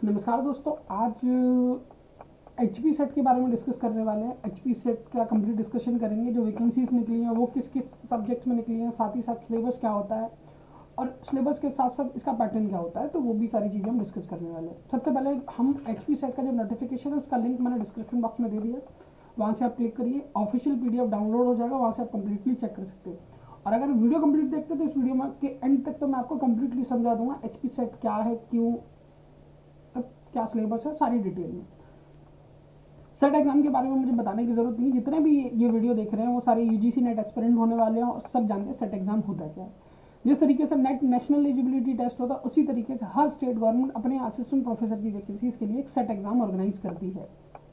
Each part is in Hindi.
नमस्कार दोस्तों, आज एचपी सेट के बारे में डिस्कस करने वाले हैं। एचपी सेट का कंप्लीट डिस्कशन करेंगे। जो वैकेंसीज निकली हैं वो किस किस सब्जेक्ट्स में निकली हैं, साथ ही साथ सिलेबस क्या होता है और सिलेबस के साथ साथ इसका पैटर्न क्या होता है, तो वो भी सारी चीज़ें हम डिस्कस करने वाले हैं। सबसे पहले हम एचपी सेट का जो नोटिफिकेशन है उसका लिंक मैंने डिस्क्रिप्शन बॉक्स में दे दिया, वहाँ से आप क्लिक करिए, ऑफिशियल पीडीएफ डाउनलोड हो जाएगा, वहाँ से आप कंप्लीटली चेक कर सकते हैं। और अगर वीडियो कंप्लीट देखते हैं तो इस वीडियो में के एंड तक तो मैं आपको कंप्लीटली समझा दूंगा एचपी सेट क्या है, क्यों, क्या सिलेबस है, सारी डिटेल में। सेट एग्जाम के बारे में मुझे बताने की जरूरत नहीं, जितने भी ये वीडियो देख रहे हैं वो सारे यूजीसी नेट एस्पिरेंट होने वाले हैं और सब जानते हैं सेट एग्जाम होता है क्या है। जिस तरीके से नेट नेशनल एलिजिबिलिटी टेस्ट होता है, उसी तरीके से हर स्टेट गवर्नमेंट अपने असिस्टेंट प्रोफेसर की वैकेंसीज के लिए एक सेट एग्जाम ऑर्गेनाइज करती है।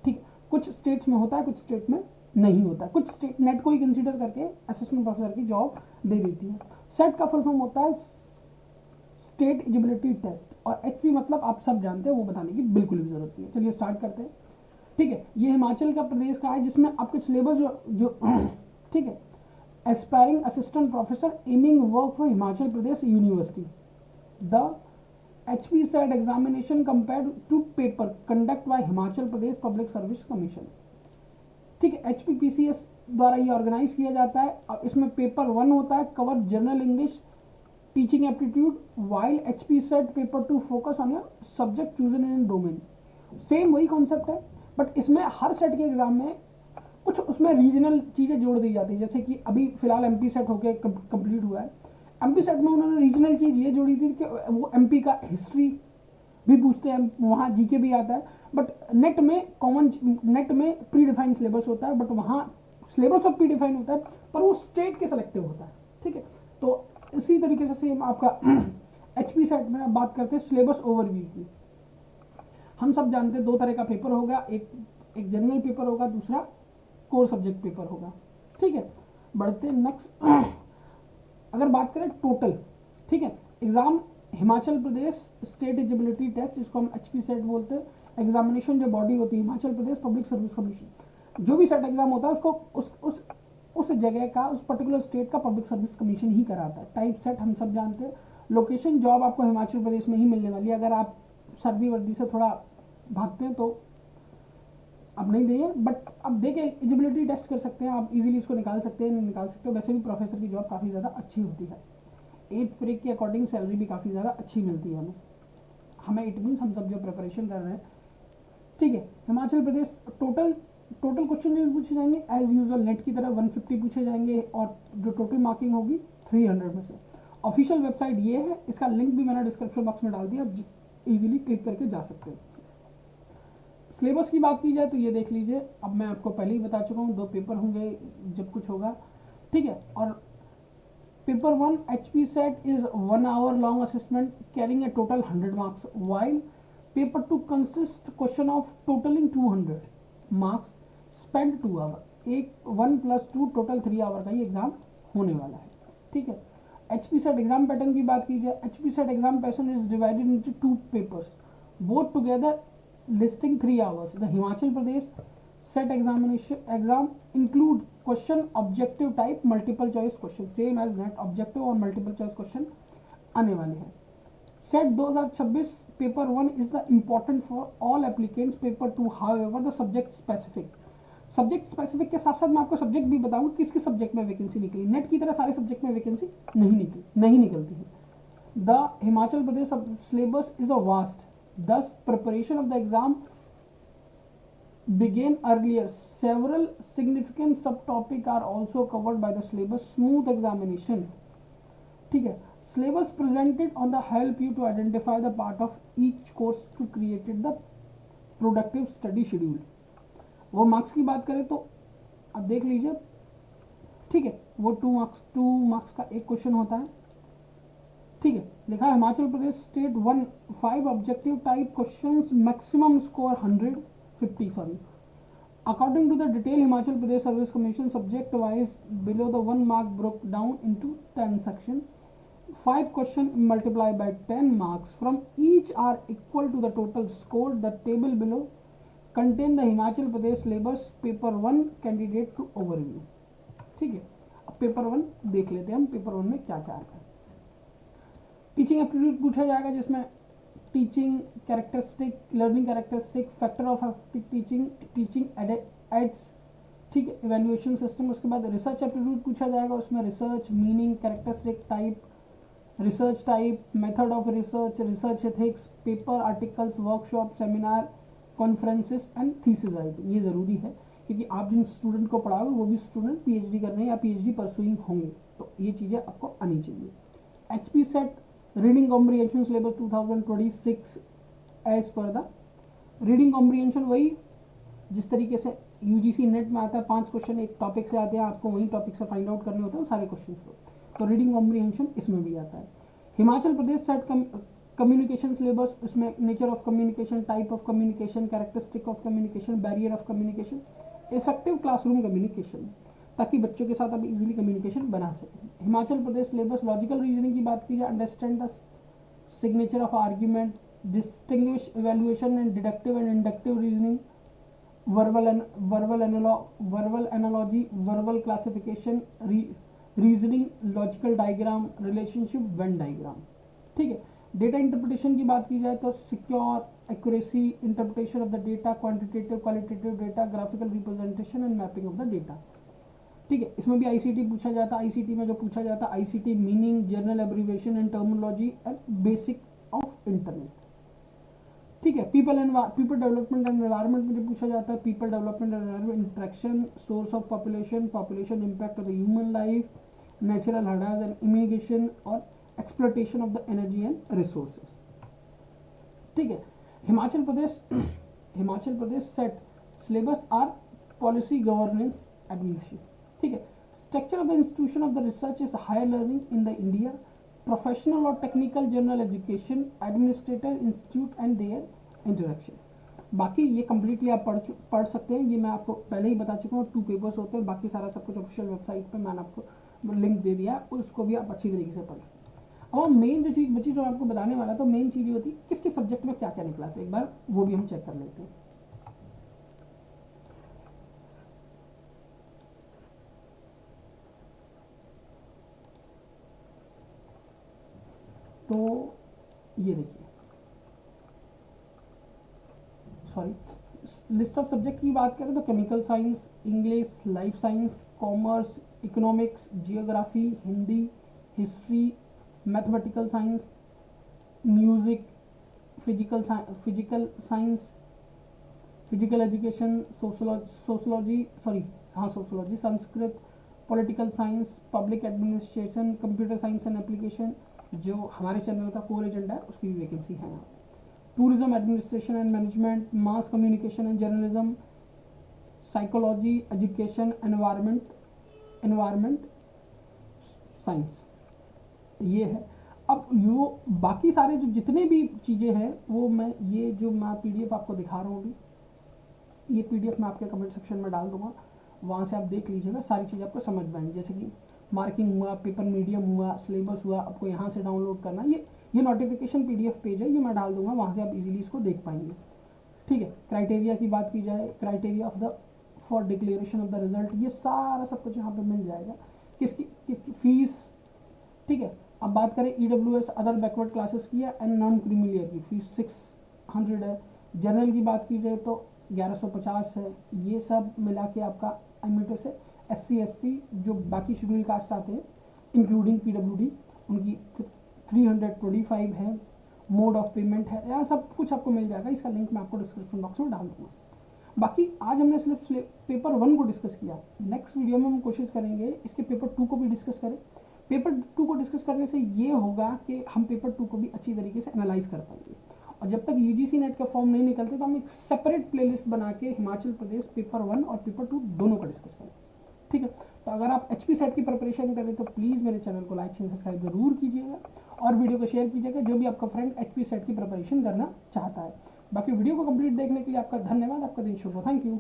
ठीक, कुछ स्टेट्स में होता है, कुछ स्टेट में नहीं होता है। कुछ स्टेट नेट को ही कंसीडर करके असिस्टेंट प्रोफेसर की जॉब दे देती है। सेट का फुल फॉर्म होता है स्टेट एलिजिबिलिटी टेस्ट, और एचपी मतलब आप सब जानते हैं, वो बताने की बिल्कुल भी जरूरत नहीं है। चलिए स्टार्ट करते हैं। ठीक है, ये हिमाचल का प्रदेश का है, जिसमें आपके सिलेबस जो ठीक है, aspiring assistant professor aiming work for Himachal Pradesh university, the HP SET examination compared to paper conduct by Himachal Pradesh public service commission. ठीक है, एचपीपीसीएस द्वारा ये ऑर्गेनाइज किया जाता है। अब इसमें पेपर 1 होता है, cover general English, teaching aptitude, while HP set paper 2 focus on your subject chosen in domain. Same वही कॉन्सेप्ट है, बट इसमें हर सेट के एग्जाम में कुछ उसमें रीजनल चीज़ें जोड़ दी जाती है। जैसे कि अभी फिलहाल एमपी सेट होके कंप्लीट हुआ है, एमपी सेट में उन्होंने रीजनल चीज़ ये जोड़ी थी कि वो एमपी का हिस्ट्री भी पूछते हैं, वहाँ जीके भी आता है। बट नेट में कॉमन, नेट में प्री डिफाइंड सिलेबस होता है, बट वहाँ सिलेबस तो प्री डिफाइंड होता है पर वो स्टेट के सेलेक्टिव होता है। ठीक है, तो इसी तरीके से सेम आपका एचपी सेट में बात करते हैं सिलेबस ओवरव्यू की। हम सब जानते हैं दो तरह का पेपर होगा, एक जनरल पेपर होगा, दूसरा कोर सब्जेक्ट पेपर होगा। ठीक है, बढ़ते नेक्स्ट। अगर बात करें टोटल, ठीक है, exam Himachal Pradesh state eligibility test, जिसको हम एचपी सेट बोलते हैं, एग्जामिनेशन जो बॉडी होती है Himachal Pradesh public service commission, जो भी सेट एग्जाम होता है उसको उस जगह का, उस पर्टिकुलर स्टेट का पब्लिक सर्विस कमीशन ही कराता है। टाइप सेट हम सब जानते हैं। लोकेशन जॉब आपको हिमाचल प्रदेश में ही मिलने वाली है। अगर आप सर्दी वर्दी से थोड़ा भागते हैं तो अब नहीं देंगे, बट अब देके एलिजिबिलिटी टेस्ट कर सकते हैं, आप इजीली इसको निकाल सकते हैं, नहीं निकाल सकते हो। वैसे भी प्रोफेसर की जॉब काफ़ी ज़्यादा अच्छी होती है। 8th पे के अकॉर्डिंग सैलरी भी काफ़ी ज़्यादा अच्छी मिलती है हमें इट मीन्स हम सब जो प्रिपरेशन कर रहे हैं। ठीक है, हिमाचल प्रदेश टोटल क्वेश्चन जो पूछे जाएंगे एज यूजुअल नेट की तरह 150 पूछे जाएंगे, और जो टोटल मार्किंग होगी 300 में से। ऑफिशियल वेबसाइट ये है, इसका लिंक भी मैंने डिस्क्रिप्शन बॉक्स में डाल दिया, इजीली क्लिक करके जा सकते हैं। सिलेबस की बात की जाए तो ये देख लीजिए, अब मैं आपको पहले ही बता चुका हूँ 2 पेपर होंगे जब कुछ होगा। ठीक है, और paper 1 HP set is 1 hour long assessment carrying a total 100 marks, while paper 2 consist question of totalling 200 marks spend 2 hour। 1 + 2 total 3 hour का ही एग्जाम होने वाला है। ठीक है, एचपी सेट एग्जाम पैटर्न की बात की जाए, HP set exam pattern is divided into 2 papers both together listing 3 hours. The Himachal Pradesh set exam include question objective type multiple choice question, same as net objective और multiple choice question आने वाले हैं। Set 2026 paper 1 is the important for all applicants. Paper 2 however the subject specific के साथ साथ मैं आपको सब्जेक्ट भी बताऊंगा किस किस सब्जेक्ट में वैकेंसी निकली। नेट की तरह सारे सब्जेक्ट में वैकेंसी नहीं निकलती है। The Himachal Pradesh syllabus is a vast, thus preparation of the exam began earlier. Several significant subtopics are also covered by the syllabus. Smooth examination. ठीक है, syllabus presented on the help you to identify the part of each course to create the productive study schedule. वो मार्क्स की बात करें तो अब देख लीजिए। ठीक है, वो 2 मार्क्स का एक क्वेश्चन होता है। ठीक है, लिखा है Himachal Pradesh state 1 5 objective type questions, maximum score 150 sorry. According to the detail Himachal Pradesh service commission subject wise below the 1 mark broke down into 10 section. 5 question multiplied by 10 marks from each are equal to the total score. The table below contain the Himachal Pradesh syllabus paper 1 candidate to overview. ठीक है, अब पेपर 1 देख लेते हैं हम, पेपर 1 में क्या क्या आता है। टीचिंग एप्टीट्यूड पूछा जाएगा, जिसमें teaching characteristic, learning characteristic, factor of effective teaching, teaching ads, ठीक है, इवेल्युएशन सिस्टम। उसके बाद रिसर्च एप्टीट्यूड पूछा जाएगा, उसमें research meaning, characteristic, type, research type, method of research, research ethics, paper, articles, workshop, seminar, conferences and thesis writing. ये ज़रूरी है क्योंकि आप जिन स्टूडेंट को पढ़ाओगे वो भी स्टूडेंट पीएचडी कर रहे हैं या पीएचडी परसुइंग होंगे, तो ये चीज़ें आपको आनी चाहिए। HP SET reading comprehension syllabus 2026 as per the reading comprehension वही जिस तरीके से यूजीसी नेट में आता है, 5 क्वेश्चन एक टॉपिक से आते हैं, आपको वही टॉपिक से फाइंड आउट करने होते हैं सारे क्वेश्चन को, तो रीडिंग कॉम्प्रिहेंशन इसमें भी आता है। Himachal Pradesh set communication syllabus, इसमें nature of communication, type of communication, characteristic of communication, barrier of communication, effective classroom communication, ताकि बच्चों के साथ आप इजीली कम्युनिकेशन बना सकें। Himachal Pradesh syllabus logical reasoning की बात की जाए, understand the signature of argument, distinguish evaluation and deductive and inductive reasoning, verbal analogy, verbal classification, reasoning, logical diagram, relationship, Venn diagram, ठीक है। डेटा इंटरप्रिटेशन की बात की जाए तो secure, accuracy, interpretation of the data, quantitative qualitative data, graphical representation and mapping of the data, ठीक है। इसमें भी आईसीटी पूछा जाता है। आईसीटी में जो पूछा जाता है ICT meaning, journal abbreviation and terminology and basic of internet, ठीक है। पीपल डेवलपमेंट एंड एनवायरनमेंट में जो पूछा जाता है people development and environment, interaction, source of population impact of the human life, natural hazards and immigration और exploitation of the energy and resources, ठीक है। Himachal Pradesh set syllabus are policy, governance, administration, ठीक है। Structure of the institution of the research is higher learning in the India, professional और technical general education, administrator institute and their interaction. बाकी ये कम्प्लीटली आप पढ़ सकते हैं, ये मैं आपको पहले ही बता चुका हूँ, 2 पेपर्स होते हैं, बाकी सारा सब कुछ ऑफिशियल वेबसाइट पे मैंने आपको लिंक दे दिया है, उसको भी आप अच्छी तरीके से पढ़ सकते हैं। अब मेन जो चीज़ बची जो आपको बताने वाला तो मेन चीज़ ये होती है किस किस सब्जेक्ट में क्या क्या निकला, तो एक बार वो भी हम चेक कर लेते हैं। तो ये देखिए, सॉरी, लिस्ट ऑफ सब्जेक्ट की बात करें तो chemical science, English, life science, commerce, economics, geography, Hindi, history, mathematical science, music, physical science, physical education, sociology, Sanskrit, political science, public administration, computer science and application, जो हमारे चैनल का कोर एजेंडा है उसकी भी वैकेंसी है यहाँ। Tourism administration and management, mass communication and journalism, psychology, education, environment science, ये है। अब यो बाकी सारे जो जितने भी चीज़ें हैं वो मैं पीडीएफ आपको दिखा रहा हूँ अभी, ये पीडीएफ मैं आपके कमेंट सेक्शन में डाल दूंगा, वहाँ से आप देख लीजिएगा, सारी चीज़ आपको समझ में आएंगी, जैसे कि मार्किंग हुआ, पेपर मीडियम हुआ, सिलेबस हुआ, आपको यहाँ से डाउनलोड करना, ये नोटिफिकेशन पीडीएफ पेज है, ये मैं डाल दूंगा, वहाँ से आप इजीली इसको देख पाएंगे, ठीक है। क्राइटेरिया की बात की जाए, criteria of the for declaration of the result, ये सारा सब कुछ यहाँ पे मिल जाएगा। किसकी फीस, ठीक है। अब बात करें EWS अदर बैकवर्ड क्लासेस की एंड नॉन क्रीमी लेयर की फीस 600 है। जनरल की बात की जाए तो 1150 है। ये सब मिला के आपका एमिटेस है। SC ST जो बाकी शेड्यूल कास्ट आते हैं इंक्लूडिंग PWD उनकी 325 है। मोड ऑफ पेमेंट है, यहाँ सब कुछ आपको मिल जाएगा, इसका लिंक मैं आपको डिस्क्रिप्शन बॉक्स में डाल दूँगा। बाकी आज हमने सिर्फ पेपर 1 को डिस्कस किया, नेक्स्ट वीडियो में हम कोशिश करेंगे इसके पेपर 2 को भी डिस्कस करें। पेपर 2 को डिस्कस करने से ये होगा कि हम पेपर 2 को भी अच्छी तरीके से एनालाइज कर पाएंगे, और जब तक UGC नेट का फॉर्म नहीं निकलते तो हम एक सेपरेट प्लेलिस्ट बना के हिमाचल प्रदेश पेपर 1 और पेपर 2 दोनों का डिस्कस करें, ठीक है। तो अगर आप HP सेट की प्रिपरेशन करें तो प्लीज़ मेरे चैनल को लाइक शेयर सब्सक्राइब जरूर कीजिएगा और वीडियो को शेयर कीजिएगा जो भी आपका फ्रेंड HP सेट की प्रिपरेशन करना चाहता है। बाकी वीडियो को कंप्लीट देखने के लिए आपका धन्यवाद, आपका दिन शुभ हो, थैंक यू।